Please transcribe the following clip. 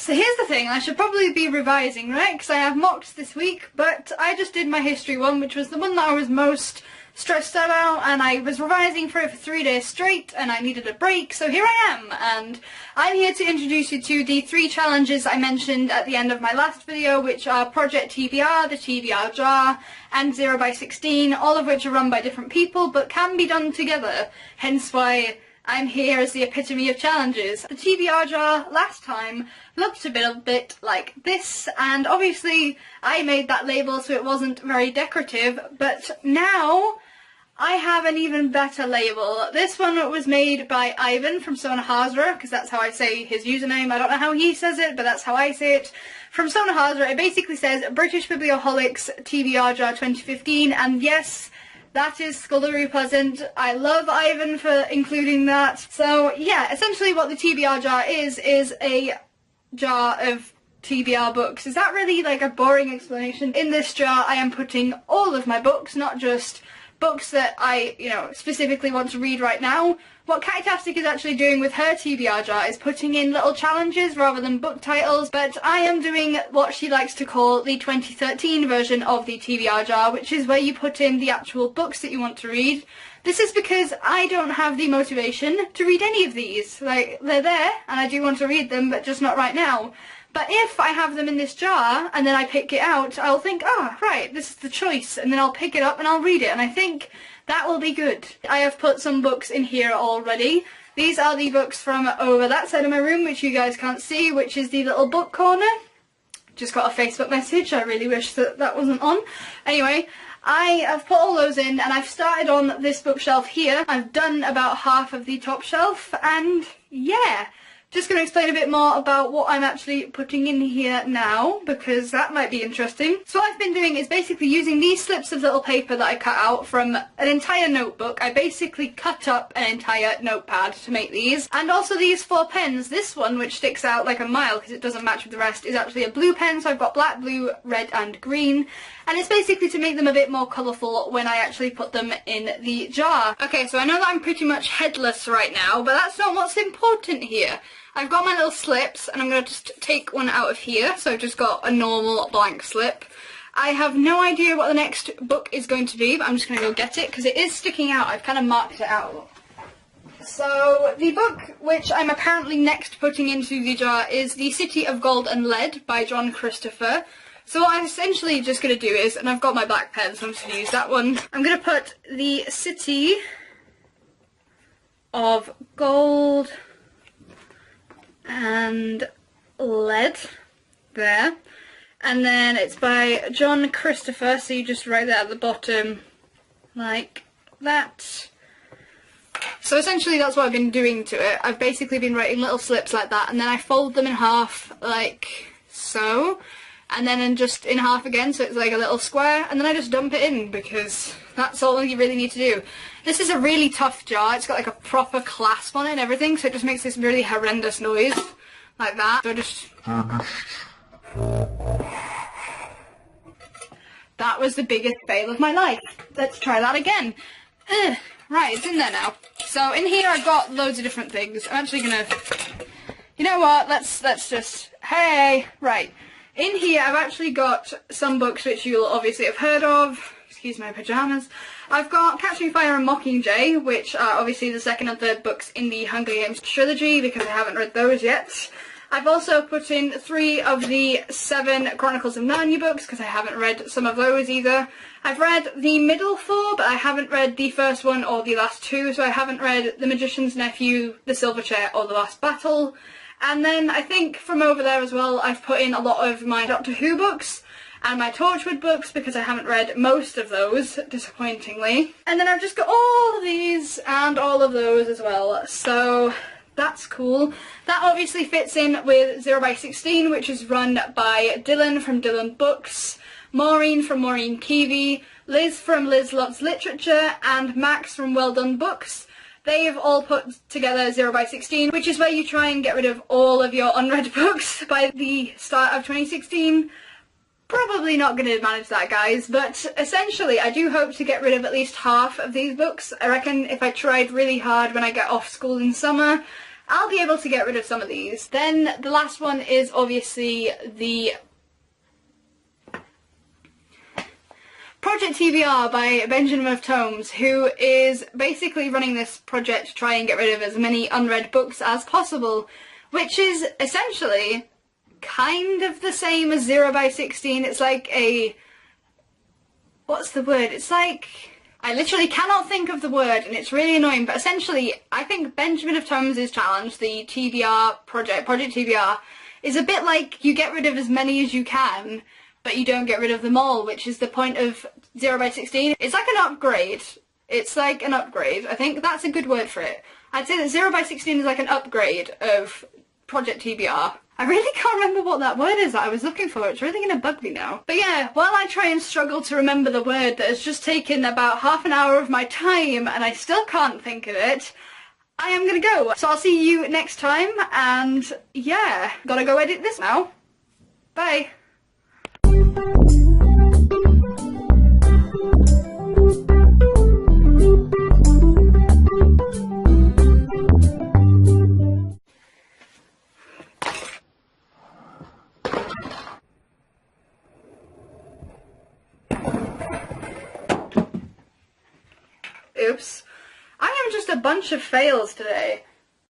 So here's the thing, I should probably be revising, right? Because I have mocks this week, but I just did my history one, which was the one that I was most stressed about, and I was revising for it for 3 days straight, and I needed a break, so here I am, and I'm here to introduce you to the 3 challenges I mentioned at the end of my last video, which are Project TBR, the TBR Jar, and 0 by 16, all of which are run by different people, but can be done together, hence why I'm here as the epitome of challenges. The TBR jar last time looked a bit like this, and obviously I made that label so it wasn't very decorative, but now I have an even better label. This one was made by Ivan from Sonahazra, because that's how I say his username. I don't know how he says it, but that's how I say it. From Sonahazra, it basically says British Biblioholic's TBR Jar 2015, and yes, that is skullduggery pleasant. I love Ivan for including that. So yeah, essentially what the TBR jar is a jar of TBR books. Is that really like a boring explanation? In this jar I am putting all of my books, not just books that I, specifically want to read right now. What Katytastic is actually doing with her TBR jar is putting in little challenges rather than book titles, but I am doing what she likes to call the 2013 version of the TBR jar, which is where you put in the actual books that you want to read. This is because I don't have the motivation to read any of these. Like, they're there, and I do want to read them, but just not right now. But if I have them in this jar, and then I pick it out, I'll think, right, this is the choice, and then I'll pick it up and I'll read it, and I think that will be good. I have put some books in here already. These are the books from over that side of my room, which you guys can't see, which is the little book corner. Just got a Facebook message, I really wish that that wasn't on. Anyway, I have put all those in, and I've started on this bookshelf here. I've done about half of the top shelf, and yeah. Just going to explain a bit more about what I'm actually putting in here now, because that might be interesting. So what I've been doing is basically using these slips of little paper that I cut out from an entire notebook. I basically cut up an entire notepad to make these. And also these 4 pens. This one, which sticks out like a mile because it doesn't match with the rest, is actually a blue pen. So I've got black, blue, red and green. And it's basically to make them a bit more colourful when I actually put them in the jar. Okay, so I know that I'm pretty much headless right now, but that's not what's important here. I've got my little slips, and I'm going to just take one out of here, so I've just got a normal blank slip. I have no idea what the next book is going to be, but I'm just going to go get it, because it is sticking out. I've kind of marked it out. So, the book which I'm apparently next putting into the jar is The City of Gold and Lead by John Christopher. So what I'm essentially just going to do is, and I've got my black pen, so I'm just going to use that one. I'm going to put The City of Gold and Lead there, and then it's by John Christopher, so you just write that at the bottom like that. So essentially that's what I've been doing to it. I've basically been writing little slips like that, and then I fold them in half like so, and then just in half again, so it's like a little square, and then I just dump it in, because that's all you really need to do. This is a really tough jar. It's got like a proper clasp on it and everything, so it just makes this really horrendous noise, like that. So just... That was the biggest fail of my life. Let's try that again. Right, it's in there now. So in here I've got loads of different things. I'm actually gonna... You know what, let's just... Hey! Right. In here I've actually got some books which you'll obviously have heard of. Excuse my pyjamas. I've got Catching Fire and Mockingjay, which are obviously the second and third books in the Hunger Games trilogy, because I haven't read those yet. I've also put in 3 of the 7 Chronicles of Narnia books, because I haven't read some of those either. I've read the middle 4, but I haven't read the first one or the last 2, so I haven't read The Magician's Nephew, The Silver Chair or The Last Battle. And then I think from over there as well, I've put in a lot of my Doctor Who books and my Torchwood books, because I haven't read most of those, disappointingly. And then I've just got all of these and all of those as well, so that's cool. That obviously fits in with 0 by 16, which is run by Dylan from Dylan Books, Maureen from Maureen Keevy, Liz from Liz Loves Literature, and Max from Well Done Books. They've all put together 0 by 16, which is where you try and get rid of all of your unread books by the start of 2016. Probably not going to manage that, guys, but essentially I do hope to get rid of at least half of these books. I reckon if I tried really hard when I get off school in summer, I'll be able to get rid of some of these. Then the last one is obviously the Project TBR by benjaminoftomes, who is basically running this project to try and get rid of as many unread books as possible, which is essentially kind of the same as 0 by 16. It's like a... what's the word? It's like... I literally cannot think of the word, and it's really annoying, but essentially, I think benjaminoftomes' challenge, the TBR project, Project TBR, is a bit like you get rid of as many as you can, but you don't get rid of them all, which is the point of 0 by 16. It's like an upgrade. It's like an upgrade. I think that's a good word for it. I'd say that 0 by 16 is like an upgrade of Project TBR. I really can't remember what that word is that I was looking for. It's really going to bug me now. But yeah, while I try and struggle to remember the word that has just taken about half an hour of my time and I still can't think of it, I am going to go. So I'll see you next time, and yeah, gotta go edit this now. Bye. Oops. I am just a bunch of fails today.